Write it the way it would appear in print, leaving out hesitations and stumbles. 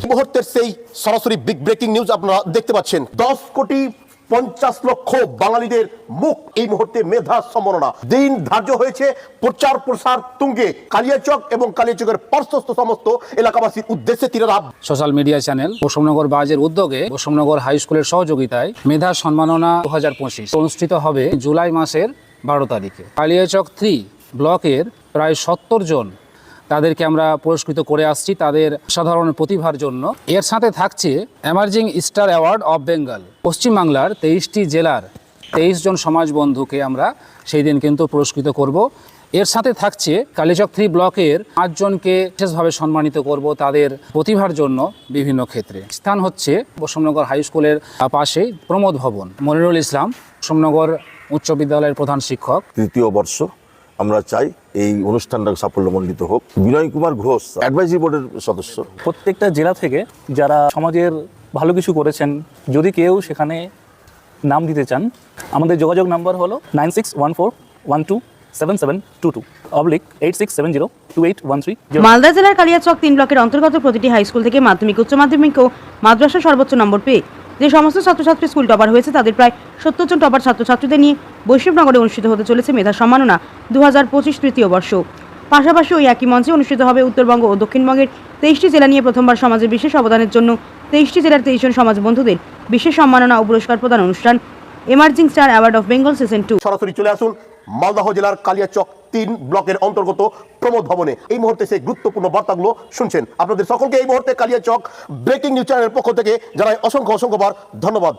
মুহূর্তের সেই সরাসরি বিগ ব্রেকিং নিউজ আপনারা দেখতে পাচ্ছেন। 10,50,00,000 বাঙালিদের মুখ এই মুহূর্তে মেধা সম্মাননা দিন ধার্য হয়েছে। প্রচার প্রসার তুঙ্গে কালিয়াচক এবং কালিয়াচকের পার্শ্বস্থ সমস্ত এলাকাবাসীর উদ্দেশ্যে তিনারা সোশ্যাল মিডিয়া চ্যানেল বৈষম্যনগর বাজের উদ্যোগে বৈষম্যনগর হাই স্কুলের সহযোগিতায় মেধা সম্মাননা 2025 অনুষ্ঠিত হবে জুলাই মাসের 12 তারিখে। কালিয়াচক 3 ব্লকের প্রায় 70 জন তাদেরকে আমরা পুরস্কৃত করে আসছি তাদের সাধারণ প্রতিভার জন্য। এর সাথে থাকছে emerging star award of Bengal. পশ্চিমবাংলার 23টি জেলার 23 জন সমাজ বন্ধুকে আমরা সেই দিন কিন্তু পুরস্কৃত করব। এর সাথে থাকছে কালিয়াচক 3 ব্লকের 5 জনকে বিশেষভাবে সম্মানিত করব তাদের প্রতিভার জন্য বিভিন্ন ক্ষেত্রে। স্থান হচ্ছে বৈষম্যনগর হাই স্কুলের পাশেই প্রমোদ ভবন। মনিরুল ইসলাম বৈষম্যনগর উচ্চ বিদ্যালয়ের প্রধান শিক্ষক। তৃতীয় বর্ষ আমরা চাই এই অনুষ্ঠানটা সাফল্যমণ্ডিত হোক। বিনয় কুমার ঘোষ অ্যাডভাইজারি বোর্ডের সদস্য। প্রত্যেকটা জেলা থেকে যারা সমাজের ভালো কিছু করেছেন, যদি কেউ সেখানে নাম দিতে চান, আমাদের যোগাযোগ নাম্বার হলো 9614127722/86702813। মালদা জেলার কালিয়াচক 3 ব্লকের অন্তর্গত প্রতিটি হাই স্কুল থেকে মাধ্যমিক, উচ্চ মাধ্যমিক ও মাদ্রাসা সর্বোচ্চ নম্বর পেয়ে যে সমস্ত ছাত্রছাত্রী স্কুল টপার হয়েছে তাদের প্রায় 70 জন টপার ছাত্রছাত্রীদের নিয়ে বৈষ্ণবনগরে অনুষ্ঠিত হতে চলেছে মেধা সম্মাননা 2025 তৃতীয় বর্ষ। পাশাপাশি ওই একই মঞ্চে অনুষ্ঠিত হবে উত্তরবঙ্গ ও দক্ষিণবঙ্গের 23টি জেলা নিয়ে প্রথমবার সমাজের বিশেষ অবদানের জন্য 23টি জেলার 23 জন সমাজ বন্ধুদের বিশেষ সম্মাননা ও পুরস্কার প্রদান অনুষ্ঠান emerging star award of Bengal season 2। সরাসরি চলে আসুন মালদহ জেলার কালিয়াচক 3 ব্লকের অন্তর্গত প্রমোদ ভবনে। এই মুহূর্তে সেই গুরুত্বপূর্ণ বার্তাগুলো শুনছেন। আপনাদের সকলকে এই মুহূর্তে কালিয়াচক ব্রেকিং নিউজ চ্যানেলের পক্ষ থেকে জানাই অসংখ্য ধন্যবাদ।